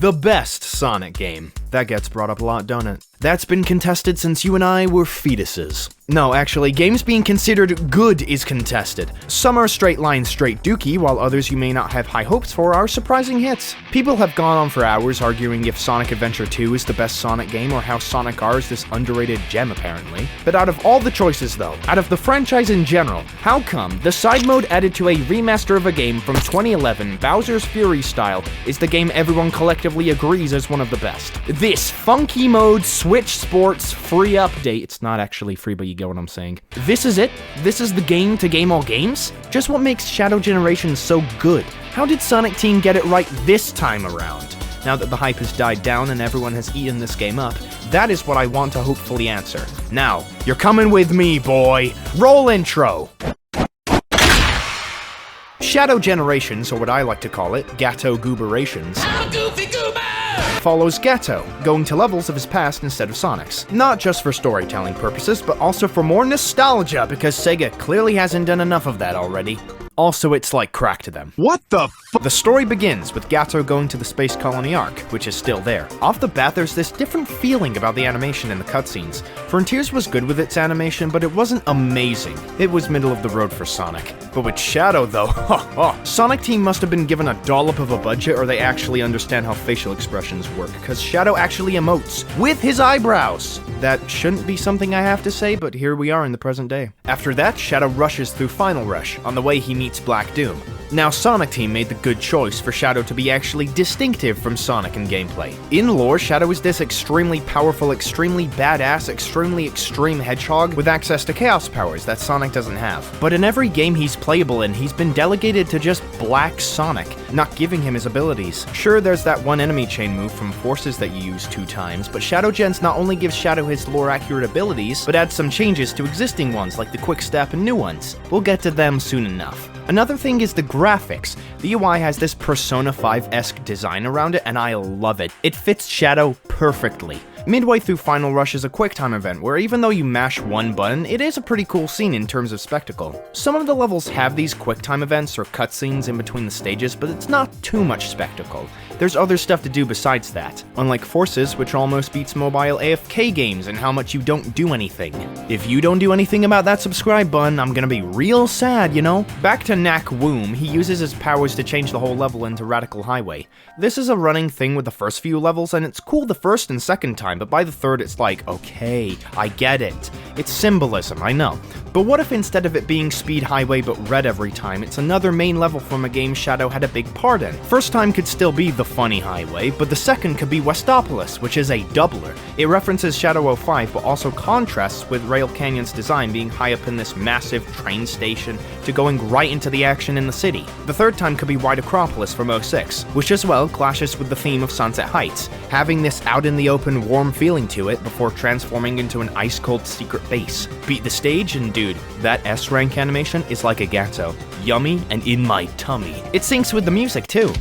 The best Sonic game. That gets brought up a lot, don't it? That's been contested since you and I were fetuses. No, actually, games being considered good is contested. Some are straight line, straight dookie, while others you may not have high hopes for are surprising hits. People have gone on for hours arguing if Sonic Adventure 2 is the best Sonic game or how Sonic R is this underrated gem apparently. But out of all the choices though, out of the franchise in general, how come the side mode added to a remaster of a game from 2011, Bowser's Fury style, is the game everyone collectively agrees is one of the best? This funky mode Switch Sports free update, it's not actually free but you get what I'm saying. This is it? This is the game to game all games? Just what makes Shadow Generation so good? How did Sonic Team get it right this time around? Now that the hype has died down and everyone has eaten this game up, that is what I want to hopefully answer. Now, you're coming with me, boy. Roll intro. Shadow Generations, or what I like to call it, Gatto Gooberations, follows Gatto, going to levels of his past instead of Sonic's. Not just for storytelling purposes, but also for more nostalgia, because Sega clearly hasn't done enough of that already. Also, it's like crack to them. What the f? The story begins with Gatto going to the Space Colony Ark, which is still there. Off the bat, there's this different feeling about the animation in the cutscenes. Frontiers was good with its animation, but it wasn't amazing. It was middle of the road for Sonic. But with Shadow, though, Sonic Team must have been given a dollop of a budget, or they actually understand how facial expressions work, because Shadow actually emotes with his eyebrows. That shouldn't be something I have to say, but here we are in the present day. After that, Shadow rushes through Final Rush. On the way, he meets Black Doom. Now, Sonic Team made the good choice for Shadow to be actually distinctive from Sonic in gameplay. In lore, Shadow is this extremely powerful, extremely badass, extremely extreme hedgehog with access to chaos powers that Sonic doesn't have. But in every game he's playable in, he's been delegated to just Black Sonic, not giving him his abilities. Sure, there's that one enemy chain move from Forces that you use 2 times, but Shadow Gens not only gives Shadow his lore-accurate abilities, but adds some changes to existing ones like the Quick Step and new ones. We'll get to them soon enough. Another thing is the graphics. The UI has this Persona 5-esque design around it, and I love it. It fits Shadow perfectly. Midway through Final Rush is a QuickTime event where even though you mash one button, it is a pretty cool scene in terms of spectacle. Some of the levels have these QuickTime events or cutscenes in between the stages, but it's not too much spectacle. There's other stuff to do besides that, unlike Forces, which almost beats mobile AFK games in how much you don't do anything. If you don't do anything about that subscribe button, I'm gonna be real sad, you know? Back to Knack Womb, he uses his powers to change the whole level into Radical Highway. This is a running thing with the first few levels, and it's cool the first and second time, but by the third it's like, okay, I get it. It's symbolism, I know. But what if instead of it being Speed Highway but red every time, it's another main level from a game Shadow had a big part in? First time could still be the Funny Highway, but the second could be Westopolis, which is a doubler. It references Shadow 05, but also contrasts with Rail Canyon's design being high up in this massive train station to going right into the action in the city. The third time could be White Acropolis from 06, which as well clashes with the theme of Sunset Heights, having this out-in-the-open warm feeling to it before transforming into an ice-cold secret base. Beat the stage and dude, that S-rank animation is like a Gatto. Yummy and in my tummy. It syncs with the music too.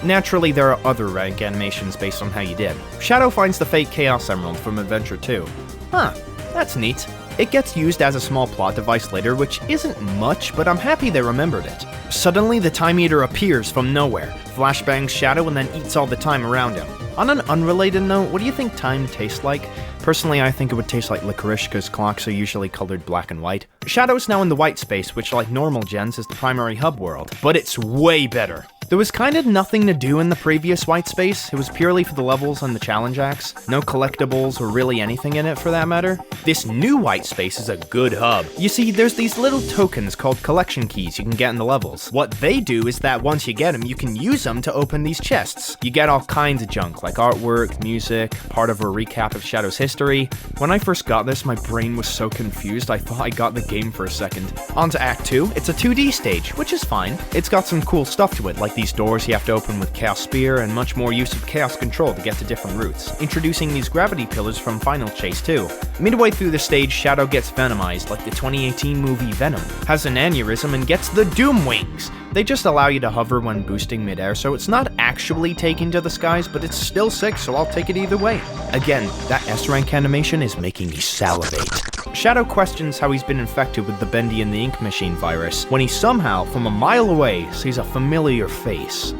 Naturally, there are other rank animations based on how you did. Shadow finds the fake Chaos Emerald from Adventure 2. Huh, that's neat. It gets used as a small plot device later, which isn't much, but I'm happy they remembered it. Suddenly, the Time Eater appears from nowhere, flashbangs Shadow, and then eats all the time around him. On an unrelated note, what do you think time tastes like? Personally, I think it would taste like licorice, because clocks are usually colored black and white. Shadow's now in the white space, which like normal gens is the primary hub world, but it's way better. There was kind of nothing to do in the previous white space. It was purely for the levels and the challenge acts. No collectibles or really anything in it for that matter. This new white space is a good hub. You see, there's these little tokens called collection keys you can get in the levels. What they do is that once you get them, you can use them to open these chests. You get all kinds of junk like artwork, music, part of a recap of Shadow's history. When I first got this, my brain was so confused I thought I got the game for a second. On to Act 2, it's a 2D stage, which is fine. It's got some cool stuff to it, like these doors you have to open with Chaos Spear and much more use of Chaos Control to get to different routes, introducing these gravity pillars from Final Chase too. Midway through the stage, Shadow gets venomized like the 2018 movie Venom, has an aneurysm and gets the Doom Wings. They just allow you to hover when boosting midair, so it's not actually taken to the skies, but it's still sick, so I'll take it either way. Again, that S-rank animation is making me salivate. Shadow questions how he's been infected with the Bendy and the Ink Machine virus, when he somehow, from a mile away, sees a familiar face.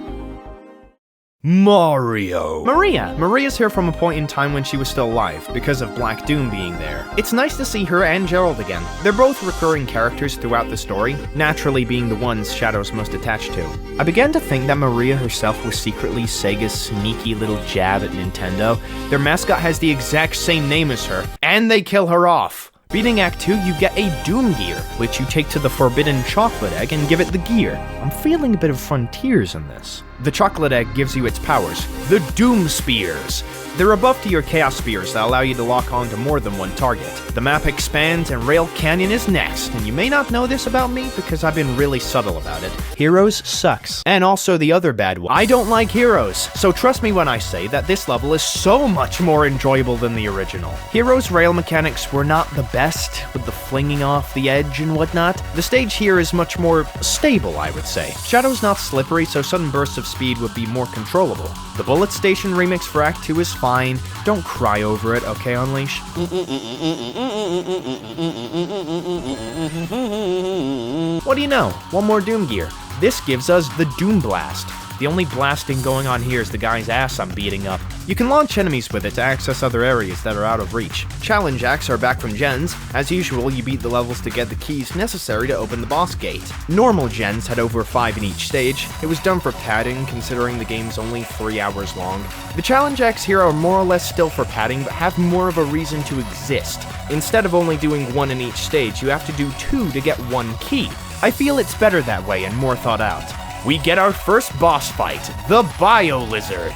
Mario. Maria's here from a point in time when she was still alive, because of Black Doom being there. It's nice to see her and Gerald again. They're both recurring characters throughout the story, naturally being the ones Shadow's most attached to. I began to think that Maria herself was secretly Sega's sneaky little jab at Nintendo. Their mascot has the exact same name as her, and they kill her off. Beating Act 2, you get a Doom Gear, which you take to the Forbidden Chocolate Egg and give it the gear. I'm feeling a bit of Frontiers in this. The Chocolate Egg gives you its powers, the Doom Spears. They're a buff to your Chaos Spears that allow you to lock on to more than one target. The map expands and Rail Canyon is next, and you may not know this about me because I've been really subtle about it. Heroes sucks. And also the other bad one. I don't like Heroes, so trust me when I say that this level is so much more enjoyable than the original. Heroes' rail mechanics were not the best, with the flinging off the edge and whatnot. The stage here is much more stable, I would say. Shadow's not slippery, so sudden bursts of speed would be more controllable. The Bullet Station remix for Act 2 is fine. Don't cry over it, okay, Unleash? What do you know? One more Doom Gear. This gives us the Doom Blast. The only blasting going on here is the guy's ass I'm beating up. You can launch enemies with it to access other areas that are out of reach. Challenge acts are back from gens. As usual, you beat the levels to get the keys necessary to open the boss gate. Normal gens had over 5 in each stage. It was done for padding, considering the game's only 3 hours long. The challenge acts here are more or less still for padding, but have more of a reason to exist. Instead of only doing 1 in each stage, you have to do 2 to get 1 key. I feel it's better that way and more thought out. We get our first boss fight, the Bio-Lizard.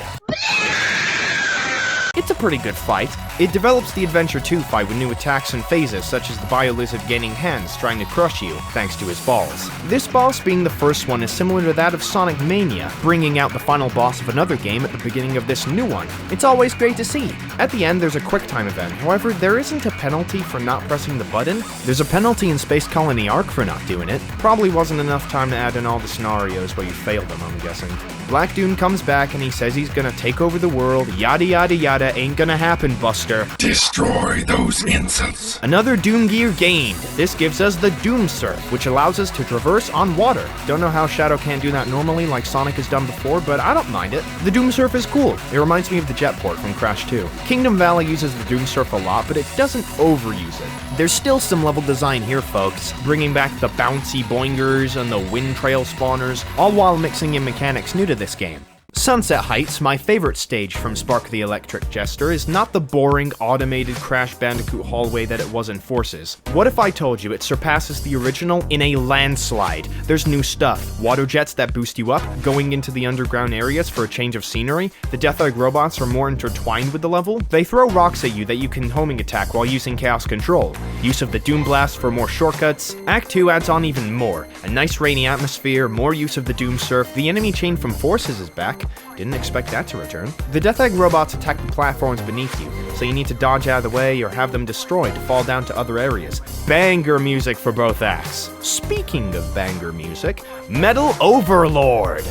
It's a pretty good fight. It develops the Adventure 2 fight with new attacks and phases, such as the Bio-Lizard gaining hands trying to crush you, thanks to his balls. This boss being the first one is similar to that of Sonic Mania, bringing out the final boss of another game at the beginning of this new one. It's always great to see. At the end, there's a QuickTime event, however, there isn't a penalty for not pressing the button. There's a penalty in Space Colony Arc for not doing it. Probably wasn't enough time to add in all the scenarios where you failed them, I'm guessing. Black Doom comes back and he says he's gonna take over the world, yada yada yada, ain't gonna happen, Buster. Destroy those insults. Another Doom Gear gained. This gives us the Doom Surf, which allows us to traverse on water. Don't know how Shadow can't do that normally like Sonic has done before, but I don't mind it. The Doom Surf is cool. It reminds me of the Jetport from Crash 2. Kingdom Valley uses the Doom Surf a lot, but it doesn't overuse it. There's still some level design here, folks, bringing back the bouncy boingers and the wind trail spawners, all while mixing in mechanics new to this game. Sunset Heights, my favorite stage from Spark the Electric Jester, is not the boring, automated Crash Bandicoot hallway that it was in Forces. What if I told you it surpasses the original in a landslide? There's new stuff, water jets that boost you up, going into the underground areas for a change of scenery, the Death Egg robots are more intertwined with the level, they throw rocks at you that you can homing attack while using Chaos Control, use of the Doom Blast for more shortcuts, Act 2 adds on even more, a nice rainy atmosphere, more use of the Doom Surf, the enemy chain from Forces is back. Didn't expect that to return. The Death Egg robots attack the platforms beneath you, so you need to dodge out of the way or have them destroyed to fall down to other areas. Banger music for both acts. Speaking of banger music, Metal Overlord.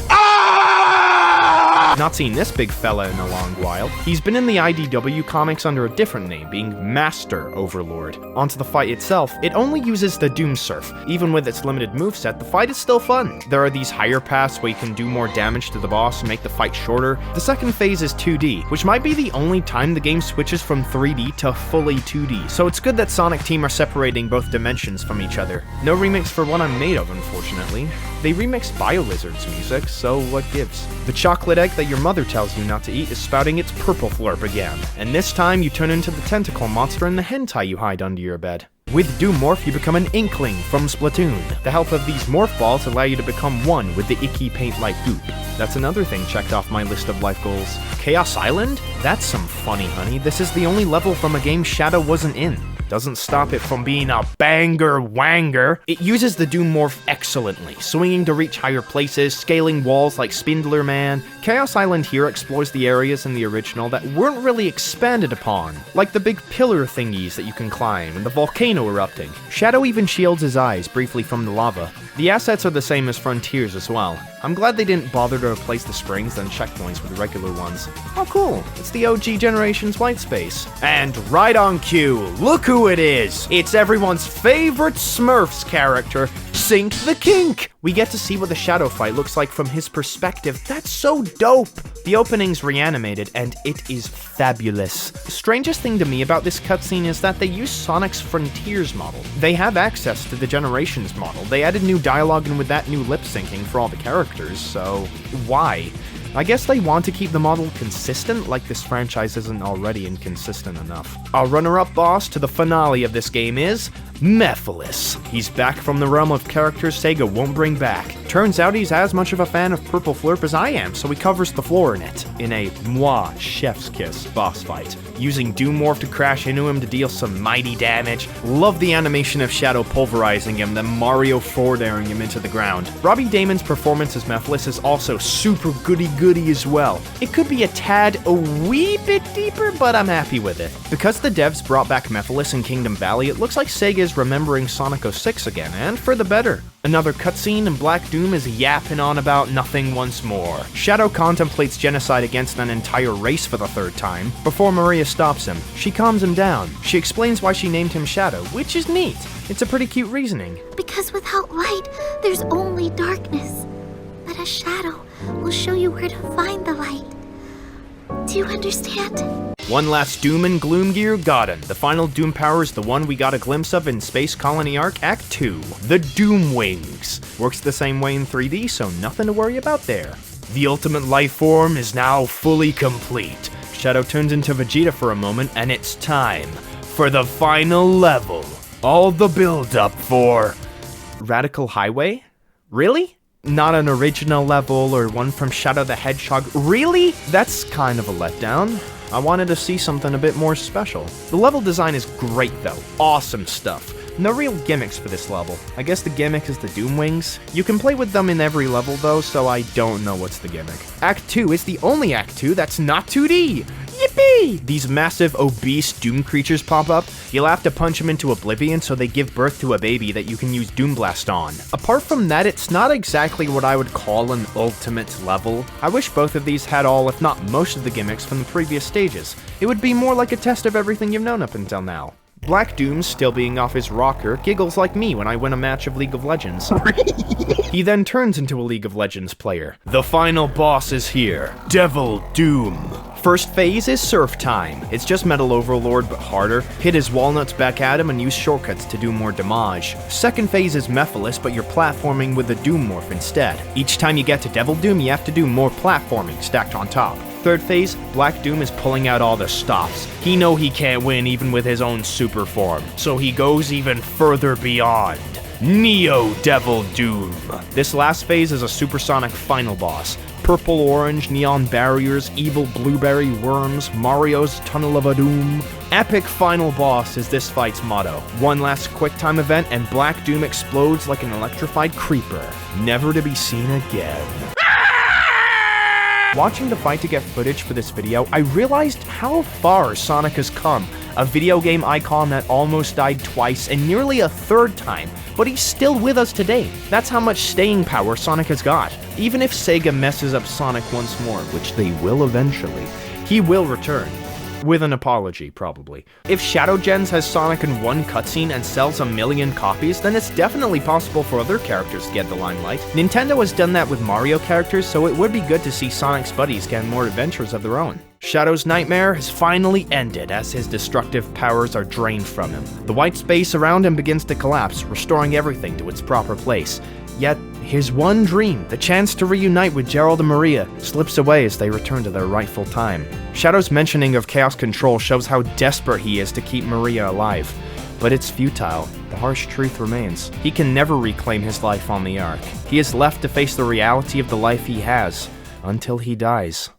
Not seen this big fella in a long while. He's been in the IDW comics under a different name, being Master Overlord. Onto the fight itself, it only uses the Doom Surf. Even with its limited moveset, the fight is still fun. There are these higher paths where you can do more damage to the boss and make the fight shorter. The second phase is 2D, which might be the only time the game switches from 3D to fully 2D, so it's good that Sonic Team are separating both dimensions from each other. No remix for What I'm Made Of, unfortunately. They remixed Bio-Lizard's music, so what gives? The chocolate egg that your mother tells you not to eat is spouting its purple flurp again, and this time you turn into the tentacle monster in the hentai you hide under your bed. With Doom Morph, you become an Inkling from Splatoon. The health of these morph balls allow you to become one with the icky paint-like goop. That's another thing checked off my list of life goals. Chaos Island? That's some funny honey. This is the only level from a game Shadow wasn't in. Doesn't stop it from being a banger wanger. It uses the Doom Morph excellently, swinging to reach higher places, scaling walls like Spindler Man. Chaos Island here explores the areas in the original that weren't really expanded upon, like the big pillar thingies that you can climb and the volcano erupting. Shadow even shields his eyes briefly from the lava. The assets are the same as Frontiers as well. I'm glad they didn't bother to replace the springs and checkpoints with regular ones. Oh cool, it's the OG Generations white space. And right on cue, look who it is! It's everyone's favorite Smurfs character, Sink the Kink! We get to see what the Shadow fight looks like from his perspective. That's so dope! The opening's reanimated, and it is fabulous. The strangest thing to me about this cutscene is that they use Sonic's Frontiers model. They have access to the Generations model. They added new dialogue and with that new lip syncing for all the characters, so why? I guess they want to keep the model consistent, like this franchise isn't already inconsistent enough. Our runner-up boss to the finale of this game is Mephiles. He's back from the realm of characters Sega won't bring back. Turns out he's as much of a fan of Purple Flurp as I am, so he covers the floor in it, in a chef's kiss boss fight, using Doom Morph to crash into him to deal some mighty damage. Love the animation of Shadow pulverizing him, then Mario forward-airing him into the ground. Robbie Damon's performance as Mephiles is also super goody-goody as well. It could be a wee bit deeper, but I'm happy with it. Because the devs brought back Mephiles in Kingdom Valley, it looks like Sega is remembering Sonic 06 again, and for the better. Another cutscene and Black Doom is yapping on about nothing once more. Shadow contemplates genocide against an entire race for the third time, before Maria stops him. She calms him down. She explains why she named him Shadow, which is neat. It's a pretty cute reasoning. Because without light, there's only darkness. But a shadow will show you where to find the light. Do you understand? One last Doom and Gloom gear, got him. The final Doom power is the one we got a glimpse of in Space Colony Arc Act 2, the Doom Wings. Works the same way in 3D, so nothing to worry about there. The ultimate life form is now fully complete. Shadow turns into Vegeta for a moment, and it's time for the final level. All the build-up for Radical Highway? Really? Not an original level or one from Shadow the Hedgehog? Really? That's kind of a letdown. I wanted to see something a bit more special. The level design is great though. Awesome stuff. No real gimmicks for this level. I guess the gimmick is the Doom Wings. You can play with them in every level though, so I don't know what's the gimmick. Act 2 is the only Act 2 that's not 2D! Yippee! These massive, obese Doom creatures pop up. You'll have to punch them into oblivion so they give birth to a baby that you can use Doom Blast on. Apart from that, it's not exactly what I would call an ultimate level. I wish both of these had all, if not most of the gimmicks from the previous stages. It would be more like a test of everything you've known up until now. Black Doom, still being off his rocker, giggles like me when I win a match of League of Legends. He then turns into a League of Legends player. The final boss is here, Devil Doom. First phase is Surf Time. It's just Metal Overlord but harder. Hit his walnuts back at him and use shortcuts to do more damage. Second phase is Mephiles, but you're platforming with the Doom Morph instead. Each time you get to Devil Doom, you have to do more platforming stacked on top. Third phase, Black Doom is pulling out all the stops. He know he can't win even with his own super form, so he goes even further beyond. Neo Devil Doom. This last phase is a supersonic final boss. Purple orange neon barriers, evil blueberry worms, Mario's Tunnel of a Doom. Epic final boss is this fight's motto. One last quick time event and Black Doom explodes like an electrified creeper, never to be seen again. Watching the fight to get footage for this video, I realized how far Sonic has come. A video game icon that almost died twice and nearly a third time, but he's still with us today. That's how much staying power Sonic has got. Even if Sega messes up Sonic once more, which they will eventually, he will return. With an apology, probably. If Shadow Gens has Sonic in one cutscene and sells 1 million copies, then it's definitely possible for other characters to get the limelight. Nintendo has done that with Mario characters, so it would be good to see Sonic's buddies get more adventures of their own. Shadow's nightmare has finally ended as his destructive powers are drained from him. The white space around him begins to collapse, restoring everything to its proper place. Yet, his one dream, the chance to reunite with Gerald and Maria, slips away as they return to their rightful time. Shadow's mentioning of Chaos Control shows how desperate he is to keep Maria alive. But it's futile. The harsh truth remains. He can never reclaim his life on the Ark. He is left to face the reality of the life he has, until he dies.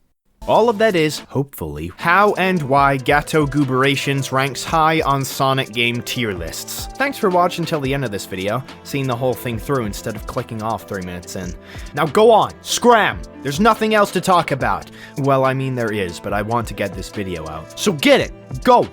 All of that is, hopefully, how and why Gato Gooberations ranks high on Sonic game tier lists. Thanks for watching till the end of this video, seeing the whole thing through instead of clicking off 3 minutes in. Now go on, scram! There's nothing else to talk about. Well, I mean there is, but I want to get this video out. So get it! Go!